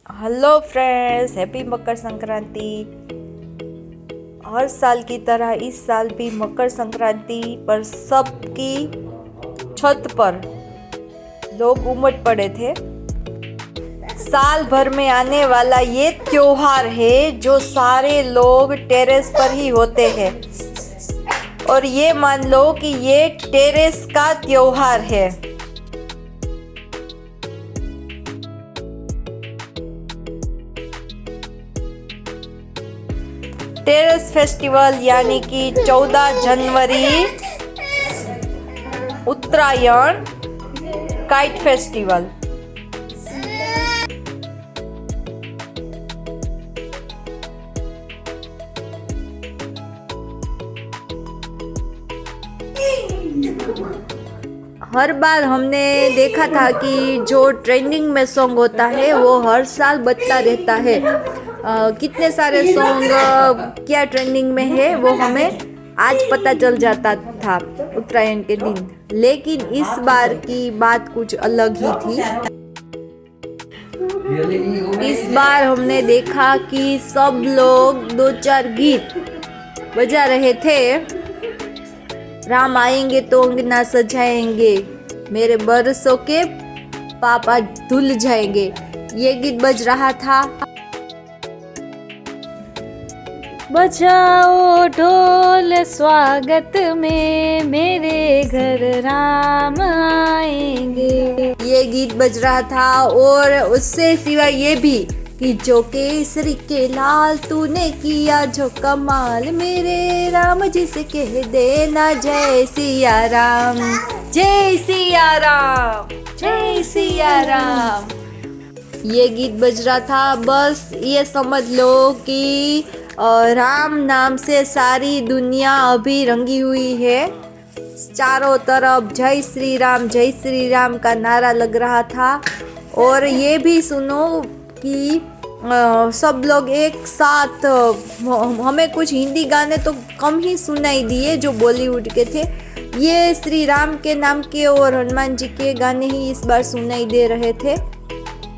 Hello friends, happy Makar Sankranti. हर साल की तरह इस साल भी मकर संक्रांति पर सबकी छत पर लोग उमड़ पड़े थे। साल भर में आने वाला ये त्योहार है जो सारे लोग टेरेस पर ही होते हैं और ये मान लो कि ये टेरेस का त्योहार है। टेरेस फेस्टिवल यानी कि 14 जनवरी उत्तरायण काइट फेस्टिवल। हर बार हमने देखा था कि जो ट्रेंडिंग में सॉन्ग होता है वो हर साल बदलता रहता है। कितने सारे सॉन्ग क्या ट्रेंडिंग में है वो हमें आज पता चल जाता था उत्तरायण के दिन, लेकिन इस बार की बात कुछ अलग ही थी। इस बार हमने देखा कि सब लोग दो चार गीत बजा रहे थे। राम आएंगे तो अंगना सजाएंगे, मेरे बरसों के पापा धुल जाएंगे, ये गीत बज रहा था। बजाओ ढोल स्वागत में, मेरे घर राम आएंगे, ये गीत बज रहा था। और उससे सिवाय ये भी कि जो केसरी के लाल तूने किया जो कमाल, मेरे राम जी से कह देना जय सिया राम, जय सिया राम, जय सिया राम। ये गीत बज रहा था। बस ये समझ लो कि राम नाम से सारी दुनिया अभी रंगी हुई है। चारों तरफ जय श्री राम का नारा लग रहा था। और ये भी सुनो कि सब लोग एक साथ, हमें कुछ हिंदी गाने तो कम ही सुनाई दिए जो बॉलीवुड के थे। ये श्री राम के नाम के और हनुमान जी के गाने ही इस बार सुनाई दे रहे थे,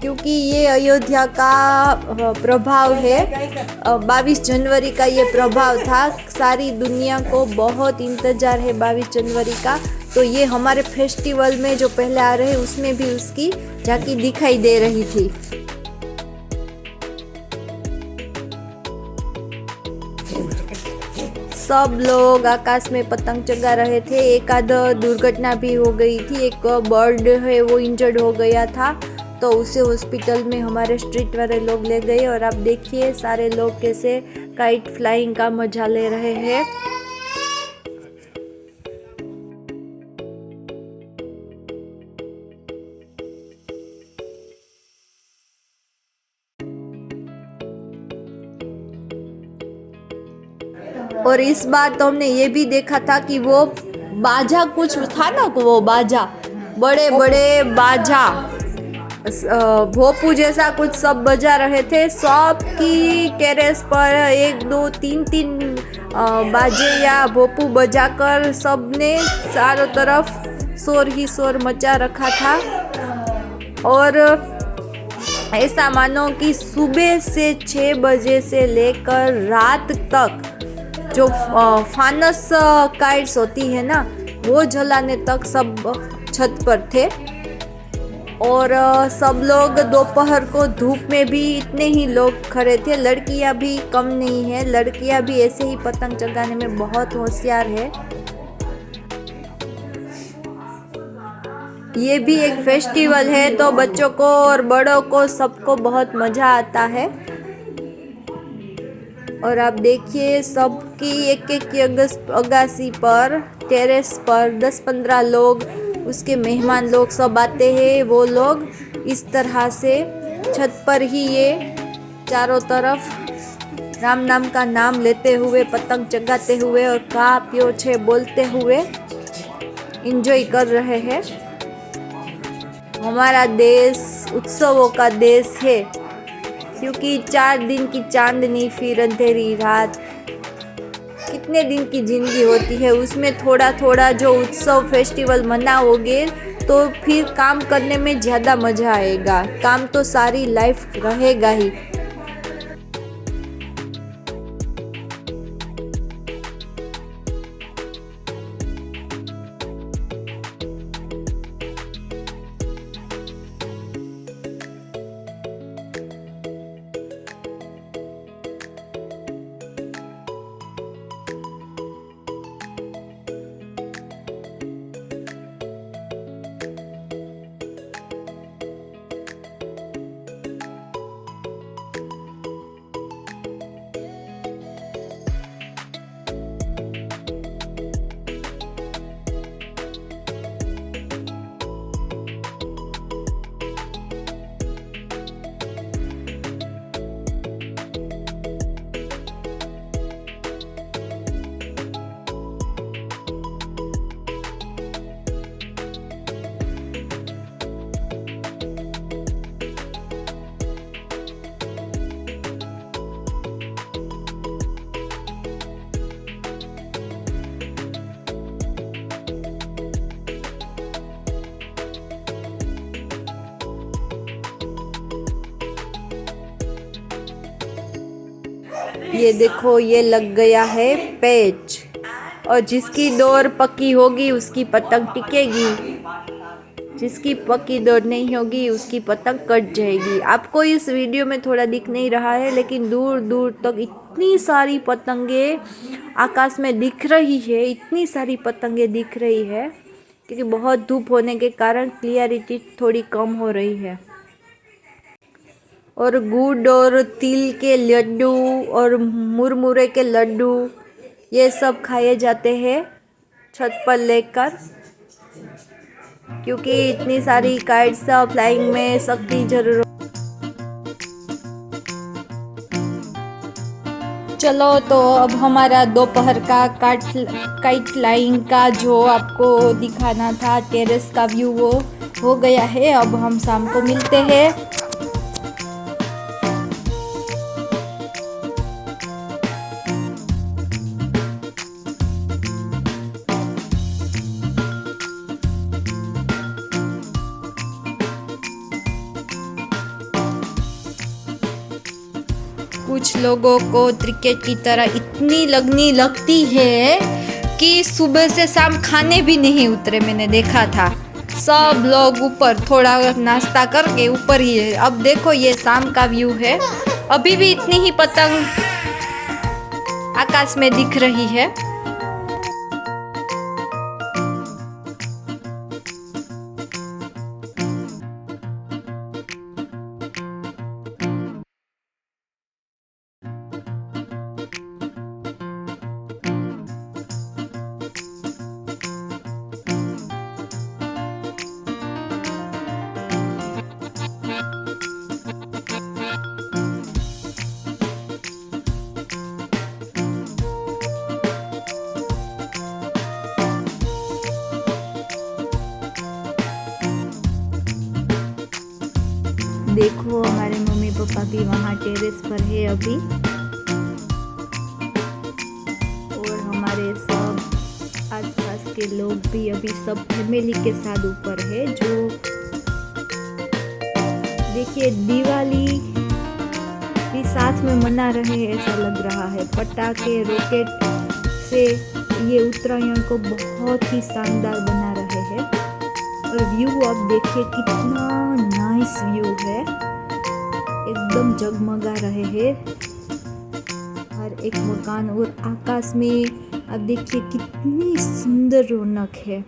क्योंकि ये अयोध्या का प्रभाव है। 22 जनवरी का ये प्रभाव था। सारी दुनिया को बहुत इंतज़ार है 22 जनवरी का। तो ये हमारे फेस्टिवल में जो पहले आ रहे उसमें भी उसकी झांकी दिखाई दे रही थी। सब लोग आकाश में पतंग चगा रहे थे। एक आध दुर्घटना भी हो गई थी। एक बर्ड है वो इंजर्ड हो गया था, तो उसे हॉस्पिटल में हमारे स्ट्रीट वाले लोग ले गए। और आप देखिए सारे लोग कैसे काइट फ्लाइंग का मजा ले रहे हैं। और इस बार तो हमने ये भी देखा था कि वो बाजा कुछ था ना, वो बाजा, बड़े बड़े बाजा, भोपू जैसा कुछ सब बजा रहे थे। सबकी टेरेस पर 1 2 3 3 बाजे या भोपू बजाकर सबने चारों तरफ शोर ही शोर मचा रखा था। और ऐसा मानो कि सुबह से 6 बजे से लेकर रात तक जो फानस काइट्स होती है ना, वो जलाने तक सब छत पर थे। और सब लोग दोपहर को धूप में भी इतने ही लोग खड़े थे। लड़कियां भी कम नहीं है, लड़कियां भी ऐसे ही पतंग चगाने में बहुत होशियार है। ये भी एक फेस्टिवल है तो बच्चों को और बड़ों को सबको बहुत मज़ा आता है। और आप देखिए सबकी एक अगासी पर, टेरेस पर 10-15 लोग, उसके मेहमान लोग सब आते हैं। वो लोग इस तरह से छत पर ही ये चारों तरफ राम नाम का नाम लेते हुए, पतंग चगाते हुए और का पियो छे बोलते हुए एंजॉय कर रहे हैं। हमारा देश उत्सवों का देश है, क्योंकि 4 दिन की चांदनी फिर अंधेरी रात, कितने दिन की जिंदगी होती है, उसमें थोड़ा थोड़ा जो उत्सव फेस्टिवल मनाओगे तो फिर काम करने में ज़्यादा मज़ा आएगा। काम तो सारी लाइफ रहेगा ही। ये देखो, ये लग गया है पेच, और जिसकी डोर पक्की होगी उसकी पतंग टिकेगी, जिसकी पक्की डोर नहीं होगी उसकी पतंग कट जाएगी। आपको इस वीडियो में थोड़ा दिख नहीं रहा है, लेकिन दूर दूर तक इतनी सारी पतंगे आकाश में दिख रही है, इतनी सारी पतंगे दिख रही है, क्योंकि बहुत धूप होने के कारण क्लियरिटी थोड़ी कम हो रही है। और गुड़ और तिल के लड्डू और मुरमुरे के लड्डू ये सब खाए जाते हैं छत पर लेकर, क्योंकि इतनी सारी काइट्स फ्लाइंग में सख्ती जरूर। चलो, तो अब हमारा दोपहर का काइट फ्लाइंग का जो आपको दिखाना था टेरेस का व्यू वो हो गया है। अब हम शाम को मिलते हैं। कुछ लोगों को क्रिकेट की तरह इतनी लगनी लगती है कि सुबह से शाम खाने भी नहीं उतरे। मैंने देखा था सब लोग ऊपर थोड़ा नाश्ता करके ऊपर ही है। अब देखो, ये शाम का व्यू है, अभी भी इतनी ही पतंग आकाश में दिख रही है। देखो, हमारे मम्मी पापा भी वहाँ टेरेस पर है अभी, और हमारे सब आसपास के लोग भी अभी सब फैमिली के साथ ऊपर है। जो देखिए, दिवाली भी साथ में मना रहे हैं ऐसा लग रहा है। पटाखे रॉकेट से ये उत्तरायण को बहुत ही शानदार बना रहे हैं। और व्यू आप देखिए, कितना नाइस व्यू है, एकदम जगमगा रहे हैं हर एक मकान। और आकाश में आप देखिए कितनी सुंदर रौनक है।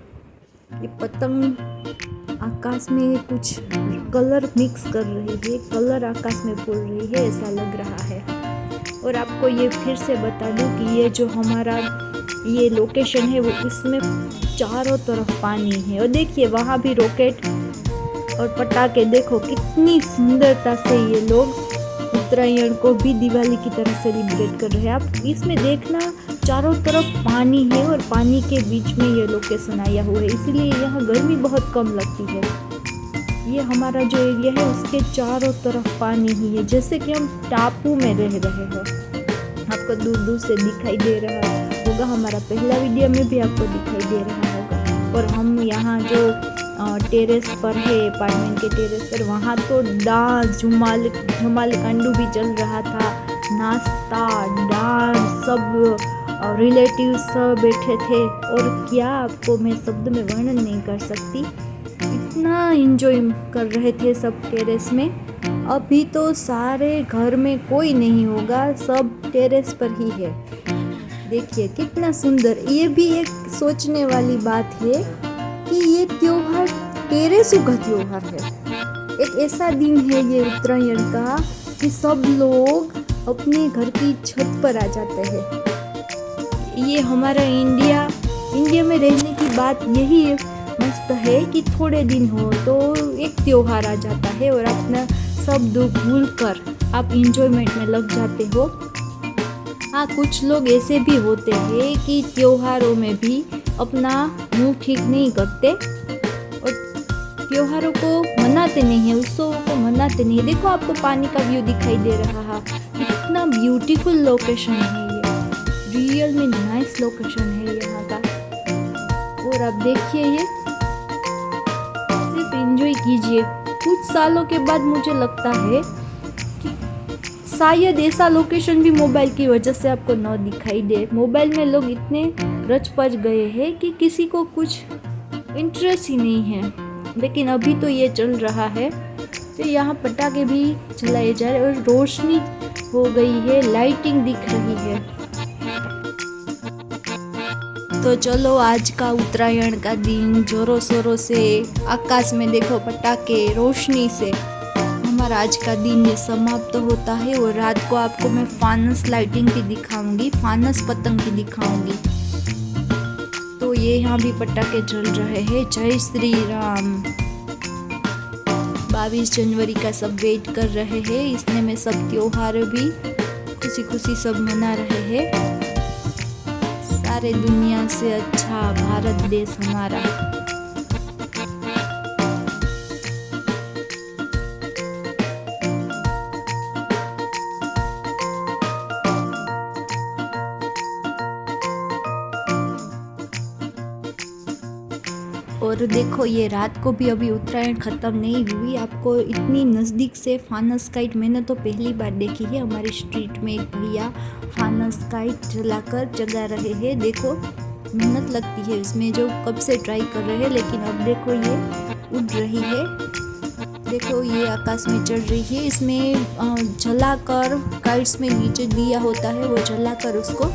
ये पतंग आकाश में कुछ कलर मिक्स कर रही है, कलर आकाश में फूल रही है ऐसा लग रहा है। और आपको ये फिर से बता दूं कि ये जो हमारा ये लोकेशन है वो उसमें चारों तरफ पानी है। और देखिए, वहाँ भी रॉकेट और पटाखे, देखो कितनी सुंदरता से ये लोग उत्तरायण को भी दिवाली की तरह सेलिब्रेट कर रहे हैं। आप इसमें देखना, चारों तरफ पानी है और पानी के बीच में ये लोकेशन आया हुआ है, इसलिए यहाँ गर्मी बहुत कम लगती है। ये हमारा जो एरिया है उसके चारों तरफ पानी ही है, जैसे कि हम टापू में रह रहे हैं। आपको दूर दूर से दिखाई दे रहा होगा, हमारा पहला वीडियो में भी आपको दिखाई दे रहा होगा। और हम यहाँ जो टेरेस पर है, अपार्टमेंट के टेरेस पर। वहाँ तो डांस झुमाल झुमाल कांडू भी चल रहा था, नाश्ता डांस सब रिलेटिव सब बैठे थे। और क्या आपको मैं शब्द में वर्णन नहीं कर सकती, इतना एंजॉय कर रहे थे सब टेरेस में। अभी तो सारे घर में कोई नहीं होगा, सब टेरेस पर ही है। देखिए कितना सुंदर। ये भी एक सोचने वाली बात है कि ये त्योहार टेरेसों का त्योहार है। एक ऐसा दिन है ये उत्तरायण का कि सब लोग अपने घर की छत पर आ जाते हैं। ये हमारा इंडिया में रहने की बात यही मस्त है कि थोड़े दिन हो तो एक त्योहार आ जाता है और अपना सब दुख भूल कर आप इंजॉयमेंट में लग जाते हो। हाँ, कुछ लोग ऐसे भी होते हैं कि त्योहारों में भी अपना मुंह ठीक नहीं करते और त्योहारों को मनाते नहीं है, उत्सवों को मनाते नहीं है। देखो आपको पानी का व्यू दिखाई दे रहा है, कितना ब्यूटीफुल लोकेशन है ये, रियल में नाइस लोकेशन है यहाँ का। और आप देखिए ये, सिर्फ एंजॉय कीजिए। कुछ सालों के बाद मुझे लगता है शायद ऐसा लोकेशन भी मोबाइल की वजह से आपको न दिखाई दे। मोबाइल में लोग इतने रच पच गए हैं कि किसी को कुछ इंटरेस्ट ही नहीं है। लेकिन अभी तो ये चल रहा है, तो यहाँ पटाखे भी चलाए जा रहे हैं और रोशनी हो गई है, लाइटिंग दिख रही है। तो चलो आज का उत्तरायण का दिन जोरों शोरों से, आकाश में देखो पटाखे, रोशनी से हमारा आज का दिन ये समाप्त होता है। और रात को आपको मैं फानस लाइटिंग की दिखाऊंगी, फानस पतंग की दिखाऊंगी। तो ये यहाँ भी पटाखे चल रहे हैं। जय श्री राम। 22 जनवरी का सब वेट कर रहे हैं, इसने में सब त्योहार भी खुशी खुशी सब मना रहे हैं। सारे दुनिया से अच्छा भारत देश हमारा। और देखो ये रात को भी अभी उत्तरायण ख़त्म नहीं हुई। आपको इतनी नज़दीक से फानस काइट मैंने तो पहली बार देखी है। हमारी स्ट्रीट में एक भैया फानस काइट जलाकर जगा रहे हैं। देखो मेहनत लगती है इसमें, जो कब से ट्राई कर रहे हैं, लेकिन अब देखो ये उड़ रही है। देखो ये आकाश में चढ़ रही है। इसमें जलाकर काइट्स में नीचे दिया होता है, वो जलाकर उसको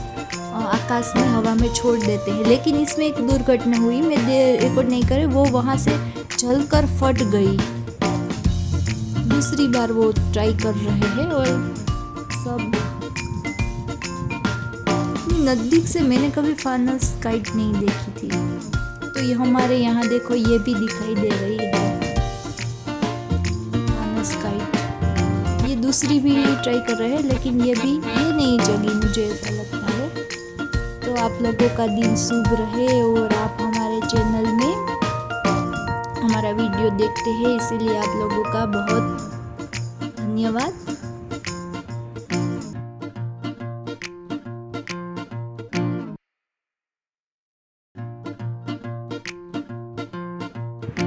आकाश में हवा में छोड़ देते हैं। लेकिन इसमें एक दुर्घटना हुई, मैं रिकॉर्ड नहीं करे, वो वहाँ से जलकर फट गई। दूसरी बार वो ट्राई कर रहे हैं और सब नज़दीक से मैंने कभी फानस काइट नहीं देखी थी। तो ये हमारे यहाँ देखो ये भी दिखाई दे रही है फानस काइट। ये दूसरी भी ट्राई कर रहे हैं, लेकिन ये नहीं जगी, मुझे ऐसा लगता है। तो आप लोगों का दिन शुभ रहे और आप हमारे चैनल में हमारा वीडियो देखते हैं, इसीलिए आप लोगों का बहुत धन्यवाद।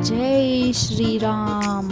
जय श्री राम।